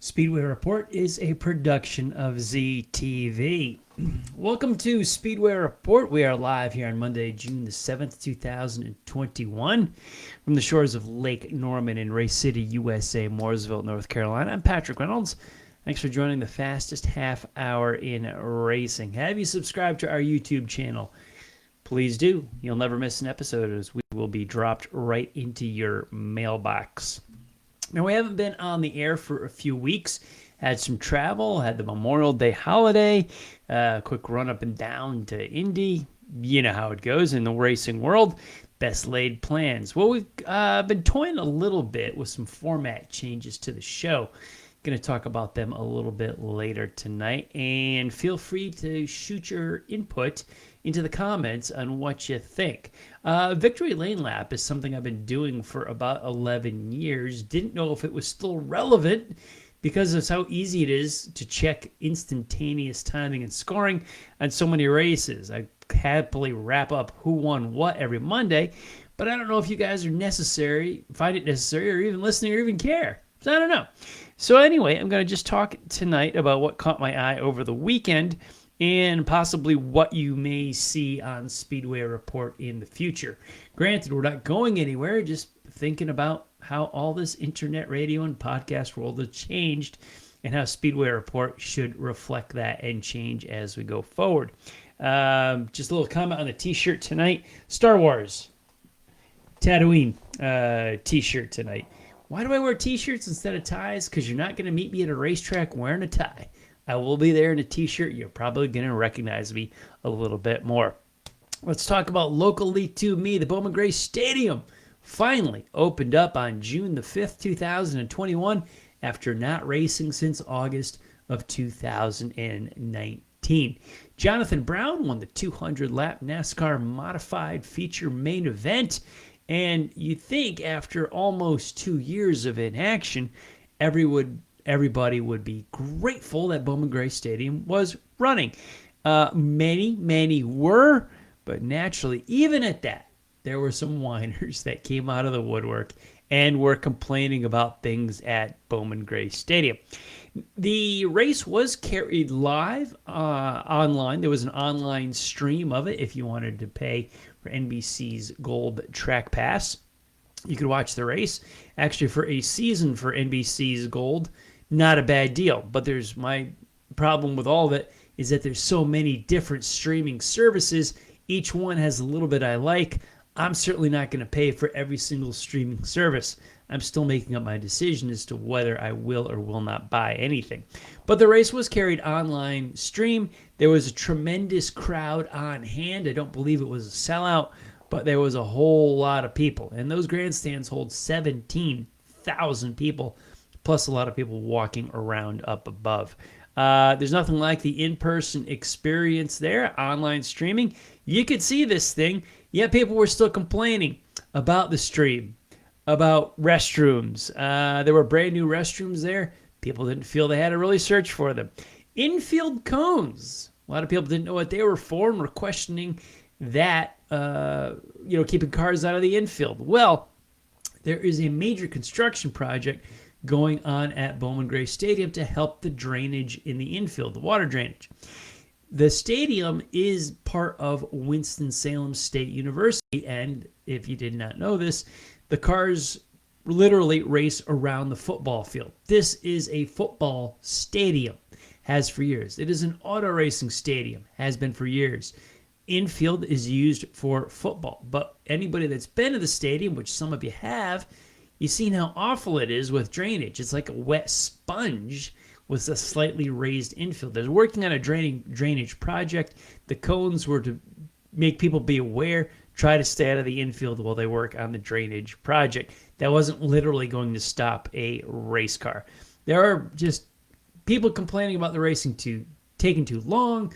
Speedway Report is a production of ZTV. Welcome to Speedway Report. We are live here on Monday, June the 7th, 2021, from the shores of Lake Norman in Race City, USA, Mooresville, North Carolina. I'm Patrick Reynolds. Thanks for joining the fastest half hour in racing. Have you subscribed to our YouTube channel? Please do. You'll never miss an episode as we will be dropped right into your mailbox. Now, we haven't been on the air for a few weeks. Had some travel, had the Memorial Day holiday, quick run up and down to Indy. You know how it goes in the racing world. Best laid plans. Well, we've been toying a little bit with some format changes to the show. Going to talk about them a little bit later tonight. And feel free to shoot your input into the comments on what you think. Victory Lane Lap is something I've been doing for about 11 years. Didn't know if it was still relevant because of how easy it is to check instantaneous timing and scoring on so many races. I happily wrap up who won what every Monday, but I don't know if you guys find it necessary, or even listening, or even care. So I don't know. So anyway, I'm going to just talk tonight about what caught my eye over the weekend and possibly what you may see on Speedway Report in the future. Granted, we're not going anywhere, just thinking about how all this internet radio and podcast world has changed and how Speedway Report should reflect that and change as we go forward. Just a little comment on the t-shirt tonight. Star Wars Tatooine t-shirt tonight. Why do I wear t-shirts instead of ties? Because you're not going to meet me at a racetrack wearing a tie. I will be there in a t-shirt. You're probably going to recognize me a little bit more. Let's talk about locally to me. The Bowman Gray Stadium finally opened up on June the 5th, 2021, after not racing since August of 2019. Jonathan Brown won the 200-lap NASCAR Modified Feature main event. And you think after almost 2 years of inaction, everybody would be grateful that Bowman Gray Stadium was running. Many were, but naturally, even at that, there were some whiners that came out of the woodwork and were complaining about things at Bowman Gray Stadium. The race was carried live online. There was an online stream of it if you wanted to pay for NBC's Gold Track Pass. You could watch the race. Actually, for a season for NBC's Gold, not a bad deal. But there's my problem with all of it is that there's so many different streaming services. Each one has a little bit I like. I'm certainly not going to pay for every single streaming service. I'm still making up my decision as to whether I will or will not buy anything. But the race was carried online stream. There was a tremendous crowd on hand. I don't believe it was a sellout, but there was a whole lot of people. And those grandstands hold 17,000 people, plus a lot of people walking around up above. There's nothing like the in-person experience there, online streaming. You could see this thing, yet people were still complaining about the stream, about restrooms. There were brand new restrooms there. People didn't feel they had to really search for them. Infield cones. A lot of people didn't know what they were for and were questioning that, keeping cars out of the infield. Well, there is a major construction project going on at Bowman Gray Stadium to help the drainage in the infield, the water drainage. The stadium is part of Winston-Salem State University, and if you did not know this, the cars literally race around the football field. This is a football stadium, has for years. It is an auto racing stadium, has been for years. Infield is used for football, but anybody that's been to the stadium, which some of you have, you've seen how awful it is with drainage. It's like a wet sponge with a slightly raised infield. They're working on a drainage project. The cones were to make people be aware, try to stay out of the infield while they work on the drainage project. That wasn't literally going to stop a race car. There are just people complaining about the racing taking too long,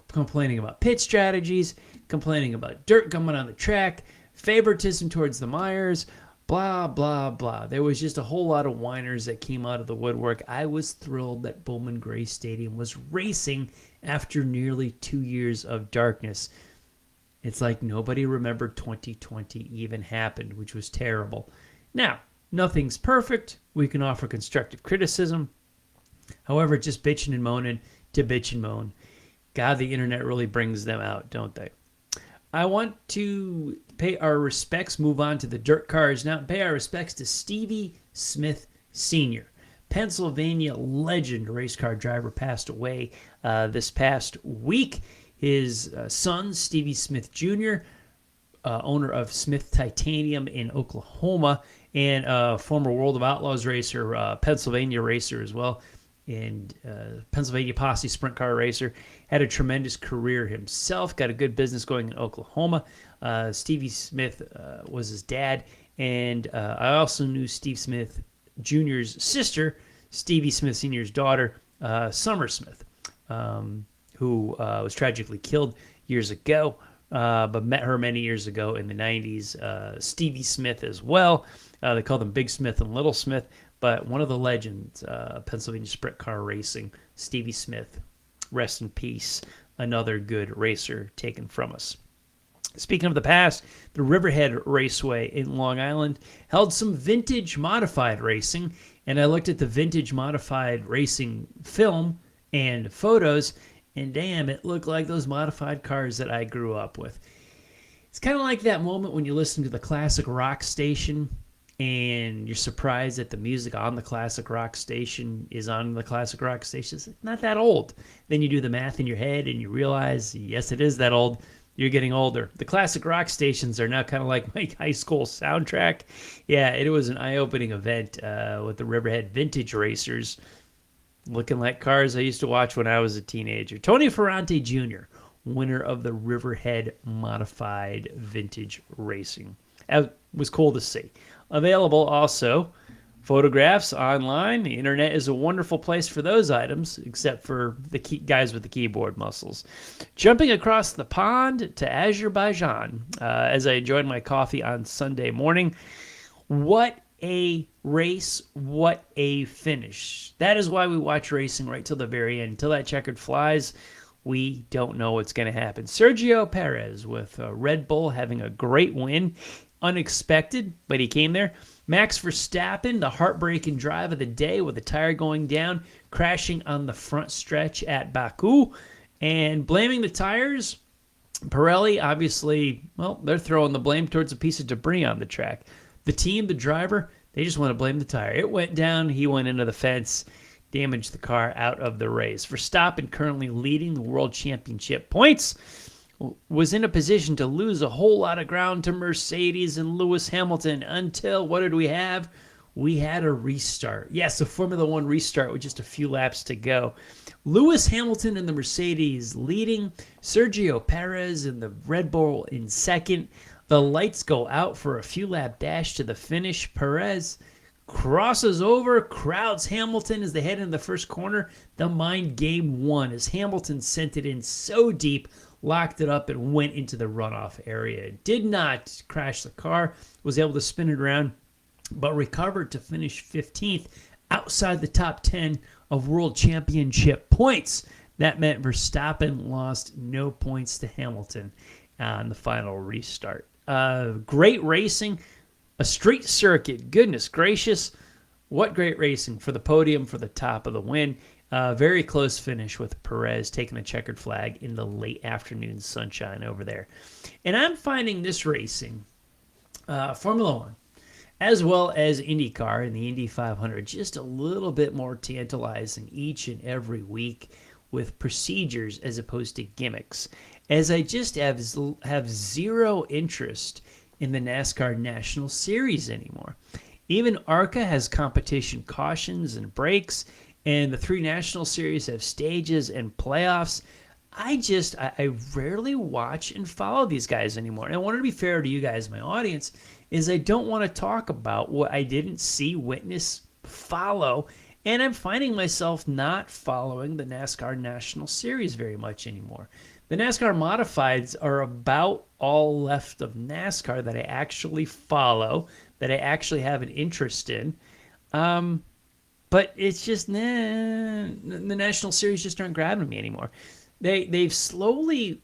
complaining about pit strategies, complaining about dirt coming on the track, favoritism towards the Myers, blah, blah, blah. There was just a whole lot of whiners that came out of the woodwork. I was thrilled that Bowman Gray Stadium was racing after nearly 2 years of darkness. It's like nobody remembered 2020 even happened, which was terrible. Now, nothing's perfect. We can offer constructive criticism. However, just bitching and moaning to bitch and moan. God, the internet really brings them out, don't they? I want to pay our respects, move on to the dirt cars now, and pay our respects to Stevie Smith Sr. Pennsylvania legend race car driver passed away this past week. His son, Stevie Smith Jr., owner of Smith Titanium in Oklahoma, and former World of Outlaws racer, Pennsylvania racer as well, and Pennsylvania Posse sprint car racer. Had a tremendous career himself, got a good business going in Oklahoma. Stevie Smith was his dad, and I also knew Steve Smith Jr.'s sister, Stevie Smith Sr.'s daughter, Summer Smith, who was tragically killed years ago, but met her many years ago in the 90s. Stevie Smith as well. They called him Big Smith and Little Smith, but one of the legends, Pennsylvania sprint car racing, Stevie Smith. Rest in peace. Another good racer taken from us. Speaking of the past, the Riverhead Raceway in Long Island held some vintage modified racing, and I looked at the vintage modified racing film and photos, and damn, it looked like those modified cars that I grew up with. It's kind of like that moment when you listen to the classic rock station and you're surprised that the music on the classic rock station is on the classic rock station. It's not that old. Then you do the math in your head and you realize, yes, it is that old. You're getting older. The classic rock stations are now kind of like my high school soundtrack. Yeah, it was an eye-opening event with the Riverhead Vintage Racers, looking like cars I used to watch when I was a teenager. Tony Ferrante Jr., winner of the Riverhead Modified Vintage Racing. That was cool to see. Available also photographs online. The internet is a wonderful place for those items, except for the guys with the keyboard muscles. Jumping across the pond to Azerbaijan as I enjoyed my coffee on Sunday morning. What a race, what a finish. That is why we watch racing right till the very end. Until that checkered flies, we don't know what's going to happen. Sergio Perez with Red Bull having a great win. Unexpected, but he came there. Max Verstappen, the heartbreaking drive of the day with the tire going down, crashing on the front stretch at Baku. And blaming the tires, Pirelli, obviously, well, they're throwing the blame towards a piece of debris on the track. The team, the driver, they just want to blame the tire. It went down, he went into the fence, damaged the car out of the race. Verstappen currently leading the World Championship points, was in a position to lose a whole lot of ground to Mercedes and Lewis Hamilton until, what did we have? We had a restart. Yes, a Formula One restart with just a few laps to go. Lewis Hamilton and the Mercedes leading, Sergio Perez and the Red Bull in second. The lights go out for a few lap dash to the finish. Perez crosses over, crowds Hamilton as they head into the first corner. The mind game won as Hamilton sent it in so deep, locked it up, and went into the runoff area. Did not crash the car, was able to spin it around, but recovered to finish 15th outside the top 10 of World Championship points. That meant Verstappen lost no points to Hamilton on the final restart. Great racing, a street circuit. Goodness gracious, what great racing for the podium, for the top of the win. Very close finish with Perez taking the checkered flag in the late afternoon sunshine over there. And I'm finding this racing, Formula One, as well as IndyCar and the Indy 500, just a little bit more tantalizing each and every week with procedures as opposed to gimmicks, as I just have zero interest in the NASCAR National Series anymore. Even ARCA has competition cautions and breaks, and the 3 National Series have stages and playoffs. I rarely watch and follow these guys anymore. And I want to be fair to you guys, my audience, is I don't want to talk about what I didn't see, witness, follow. And I'm finding myself not following the NASCAR National Series very much anymore. The NASCAR Modifieds are about all left of NASCAR that I actually follow, that I actually have an interest in. But it's just, the National Series just aren't grabbing me anymore. I've slowly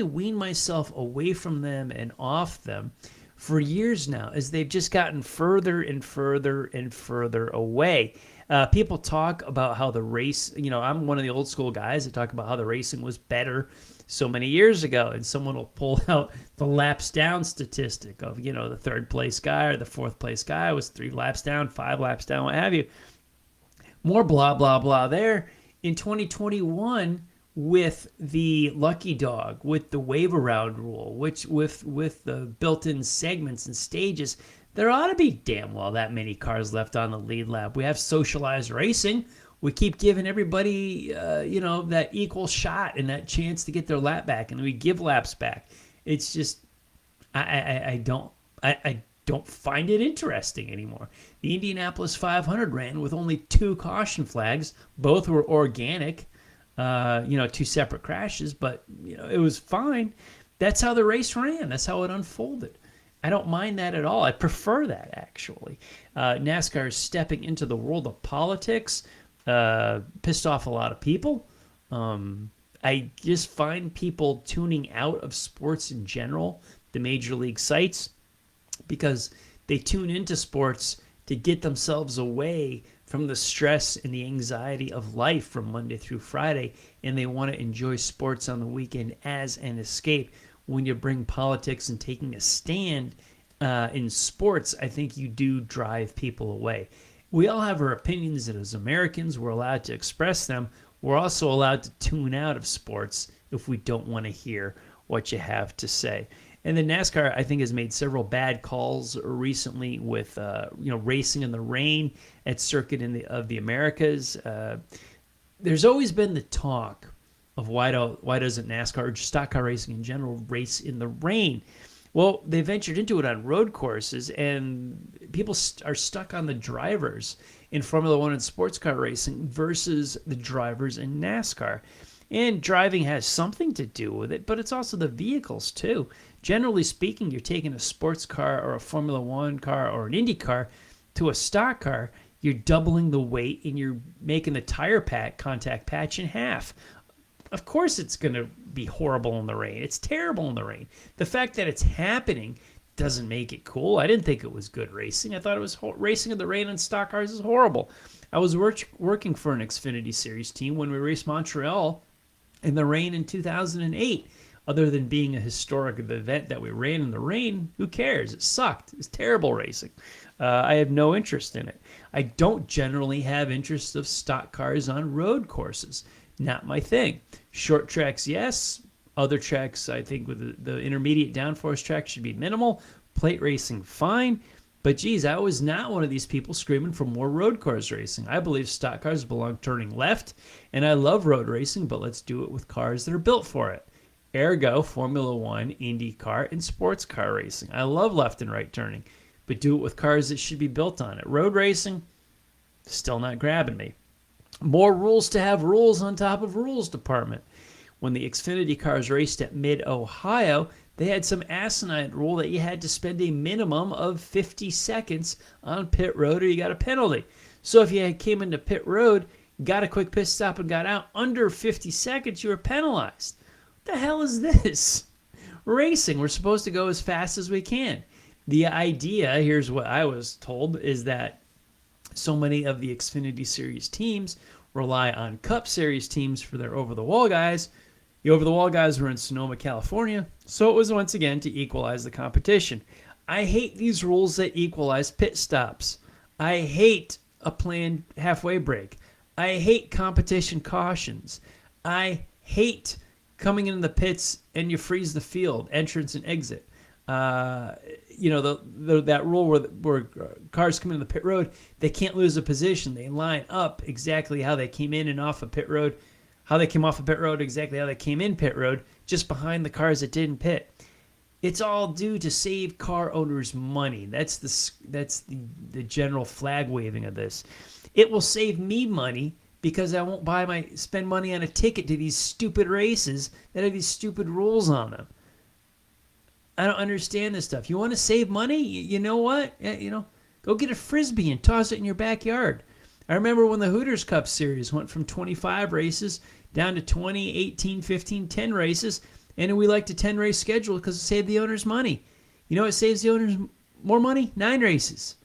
weaned myself away from them and off them for years now, as they've just gotten further and further and further away. People talk about how the race, I'm one of the old school guys that talk about how the racing was better so many years ago, and someone will pull out the laps down statistic of, the third place guy or the fourth place guy was 3 laps down, 5 laps down, what have you. More blah, blah, blah there. In 2021, with the lucky dog, with the wave around rule, which with the built-in segments and stages, there ought to be damn well that many cars left on the lead lap. We have socialized racing. We keep giving everybody, that equal shot and that chance to get their lap back, and we give laps back. It's just, I don't find it interesting anymore. The Indianapolis 500 ran with only 2 caution flags. Both were organic, 2 separate crashes, but it was fine. That's how the race ran. That's how it unfolded. I don't mind that at all. I prefer that, actually. NASCAR is stepping into the world of politics. Pissed off a lot of people. I just find people tuning out of sports in general, the major league sites, because they tune into sports to get themselves away from the stress and the anxiety of life from Monday through Friday, and they want to enjoy sports on the weekend as an escape. When you bring politics and taking a stand in sports, I think you do drive people away. We all have our opinions, and as Americans, we're allowed to express them. We're also allowed to tune out of sports if we don't want to hear what you have to say. And then NASCAR, I think, has made several bad calls recently with racing in the rain at Circuit of the Americas. There's always been the talk of why doesn't NASCAR or just stock car racing in general race in the rain? Well, they ventured into it on road courses, and people are stuck on the drivers in Formula One and sports car racing versus the drivers in NASCAR. And driving has something to do with it, but it's also the vehicles too. Generally speaking, you're taking a sports car or a Formula One car or an Indy car to a stock car, you're doubling the weight and you're making the tire contact patch in half. Of course it's going to be horrible in the rain. It's terrible in the rain. The fact that it's happening doesn't make it cool. I didn't think it was good racing. I thought it was racing in the rain on stock cars is horrible. I was working for an Xfinity Series team when we raced Montreal in the rain in 2008. Other than being a historic event that we ran in the rain, who cares? It sucked. It's terrible racing. I have no interest in it. I don't generally have interest of stock cars on road courses. Not my thing. Short tracks, yes. Other tracks, I think with the intermediate downforce track should be minimal. Plate racing, fine. But geez, I was not one of these people screaming for more road course racing. I believe stock cars belong turning left, and I love road racing, but let's do it with cars that are built for it. Ergo, Formula One, IndyCar, and sports car racing. I love left and right turning, but do it with cars that should be built on it. Road racing, still not grabbing me. More rules to have rules on top of rules department. When the Xfinity cars raced at Mid-Ohio, they had some asinine rule that you had to spend a minimum of 50 seconds on pit road or you got a penalty. So if you came into pit road, got a quick pit stop and got out under 50 seconds, you were penalized. What the hell is this? Racing, we're supposed to go as fast as we can. The idea, here's what I was told, is that so many of the Xfinity Series teams rely on Cup Series teams for their over-the-wall guys. The over-the-wall guys were in Sonoma, California, so it was once again to equalize the competition. I hate these rules that equalize pit stops. I hate a planned halfway break. I hate competition cautions. I hate coming into the pits and you freeze the field, entrance and exit. That rule where cars come into the pit road, they can't lose a position. They line up exactly how they came in and off of pit road, how they came off of pit road, exactly how they came in pit road, just behind the cars that didn't pit. It's all due to save car owners money. That's the general flag waving of this. It will save me money because I won't spend money on a ticket to these stupid races that have these stupid rules on them. I don't understand this stuff. You want to save money? You know what? Go get a Frisbee and toss it in your backyard. I remember when the Hooters Cup Series went from 25 races down to 20, 18, 15, 10 races, and we liked a 10-race schedule because it saved the owners money. You know what saves the owners more money? 9 races,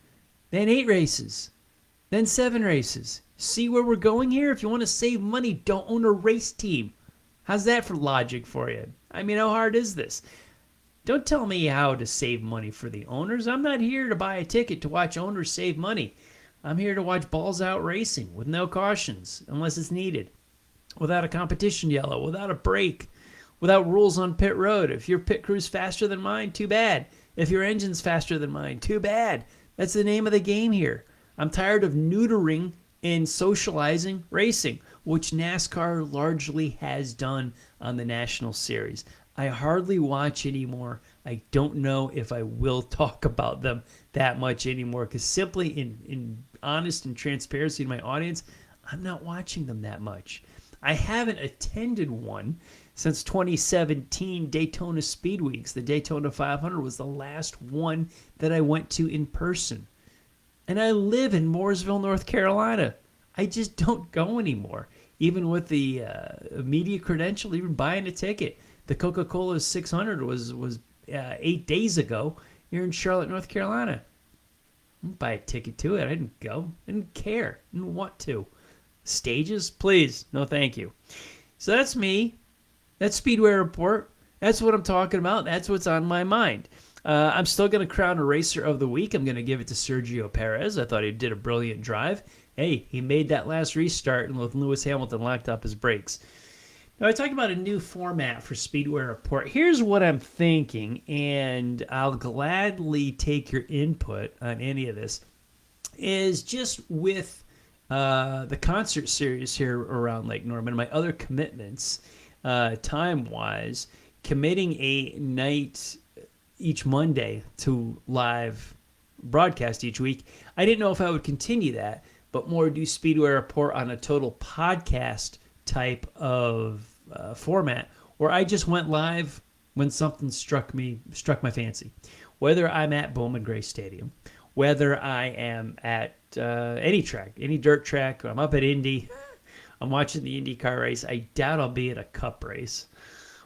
then 8 races, then 7 races. See where we're going here? If you want to save money, don't own a race team. How's that for logic for you? I mean, how hard is this? Don't tell me how to save money for the owners. I'm not here to buy a ticket to watch owners save money. I'm here to watch balls out racing with no cautions unless it's needed, without a competition yellow, without a break, without rules on pit road. If your pit crew's faster than mine, too bad. If your engine's faster than mine, too bad. That's the name of the game here. I'm tired of neutering and socializing racing, which NASCAR largely has done on the National Series. I hardly watch anymore. I don't know if I will talk about them that much anymore, because simply in honest and transparency to my audience, I'm not watching them that much. I haven't attended one since 2017 Daytona Speed Weeks. The Daytona 500 was the last one that I went to in person. And I live in Mooresville, North Carolina. I just don't go anymore. Even with the media credential, even buying a ticket. The Coca-Cola 600 was 8 days ago here in Charlotte, North Carolina. I didn't buy a ticket to it. I didn't go. I didn't care. I didn't want to. Stages? Please. No, thank you. So that's me. That's Speedway Report. That's what I'm talking about. That's what's on my mind. I'm still going to crown a Racer of the Week. I'm going to give it to Sergio Perez. I thought he did a brilliant drive. Hey, he made that last restart and with Lewis Hamilton locked up his brakes. Now, I talk about a new format for Speedway Report. Here's what I'm thinking, and I'll gladly take your input on any of this, is just with the concert series here around Lake Norman, my other commitments, time-wise, committing a night each Monday to live broadcast each week. I didn't know if I would continue that, but more do Speedway Report on a total podcast type of format, where I just went live when something struck my fancy. Whether I'm at Bowman Gray Stadium, whether I am at any track, any dirt track, or I'm up at Indy, I'm watching the IndyCar race. I doubt I'll be at a Cup race.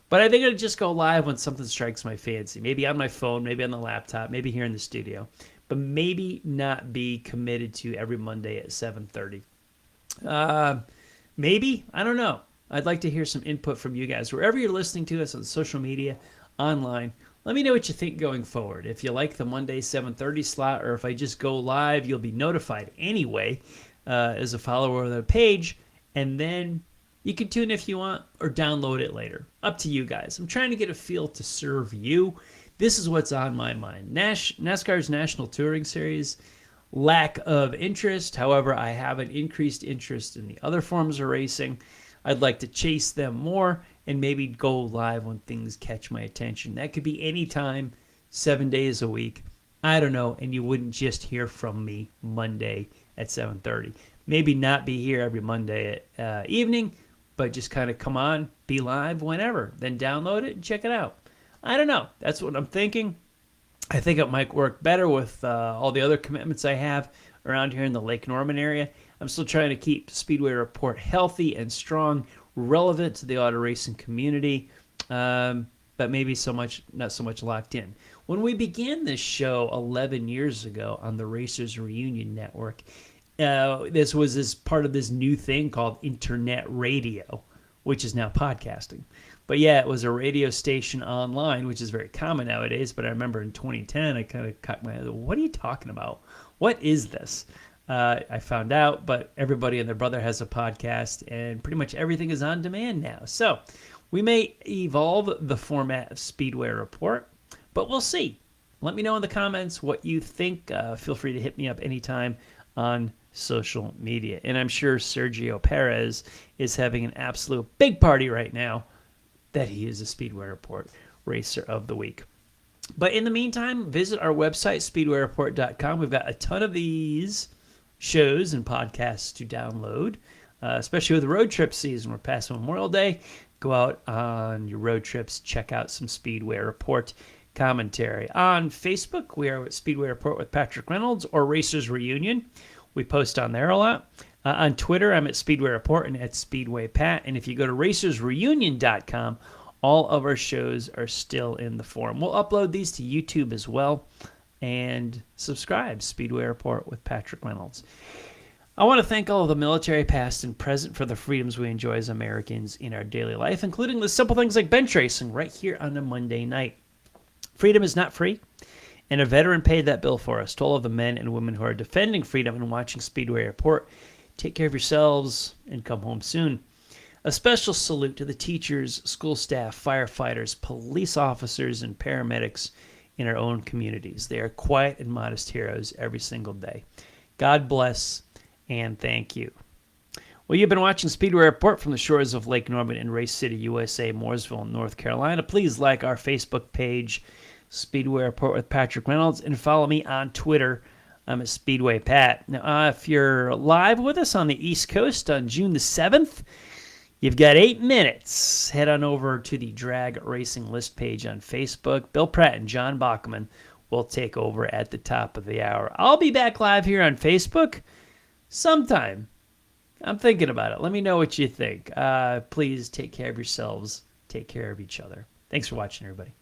But I think I'll just go live when something strikes my fancy. Maybe on my phone, maybe on the laptop, maybe here in the studio. But maybe not be committed to every Monday at 7:30. Maybe. I don't know. I'd like to hear some input from you guys. Wherever you're listening to us on social media, online, let me know what you think going forward. If you like the Monday 7:30 slot, or if I just go live, you'll be notified anyway as a follower of the page. And then you can tune if you want or download it later. Up to you guys. I'm trying to get a feel to serve you. This is what's on my mind. NASCAR's National Touring Series, lack of interest. However, I have an increased interest in the other forms of racing. I'd like to chase them more and maybe go live when things catch my attention. That could be anytime, 7 days a week. I don't know, and you wouldn't just hear from me Monday at 7:30. Maybe not be here every Monday at evening, but just kind of come on, be live whenever. Then download it and check it out. I don't know. That's what I'm thinking. I think it might work better with all the other commitments I have around here in the Lake Norman area. I'm still trying to keep Speedway Report healthy and strong, relevant to the auto racing community, but maybe not so much locked in. When we began this show 11 years ago on the Racers Reunion Network, this was as part of this new thing called internet radio, which is now podcasting. But yeah, it was a radio station online, which is very common nowadays. But I remember in 2010, I kind of caught my head. What are you talking about? What is this? I found out, but everybody and their brother has a podcast, and pretty much everything is on demand now. So we may evolve the format of Speedway Report, but we'll see. Let me know in the comments what you think. Feel free to hit me up anytime on social media. And I'm sure Sergio Perez is having an absolute big party right now that he is a Speedway Report Racer of the Week. But in the meantime, visit our website, speedwayreport.com. We've got a ton of these shows and podcasts to download, especially with the road trip season. We're past Memorial Day. Go out on your road trips, check out some Speedway Report commentary. On Facebook, we are at Speedway Report with Patrick Reynolds or Racers Reunion. We post on there a lot. On Twitter, I'm at Speedway Report and at Speedway Pat. And if you go to racersreunion.com, All of our shows are still in the forum. We'll upload these to YouTube as well. And subscribe, Speedway Report with Patrick Reynolds. I want to thank all of the military past and present for the freedoms we enjoy as Americans in our daily life, including the simple things like bench racing right here on a Monday night. Freedom is not free, and a veteran paid that bill for us. To all of the men and women who are defending freedom and watching Speedway Report, take care of yourselves and come home soon. A special salute to the teachers, school staff, firefighters, police officers, and paramedics in our own communities. They are quiet and modest heroes every single day. God bless and thank you. Well, you've been watching Speedway Report from the shores of Lake Norman in Race City, USA, Mooresville, North Carolina. Please like our Facebook page, Speedway Report with Patrick Reynolds, and follow me on Twitter. I'm at Speedway Pat. Now, if you're live with us on the East Coast on June the 7th, you've got 8 minutes. Head on over to the Drag Racing List page on Facebook. Bill Pratt and John Bachman will take over at the top of the hour. I'll be back live here on Facebook sometime. I'm thinking about it. Let me know what you think. Please take care of yourselves. Take care of each other. Thanks for watching, everybody.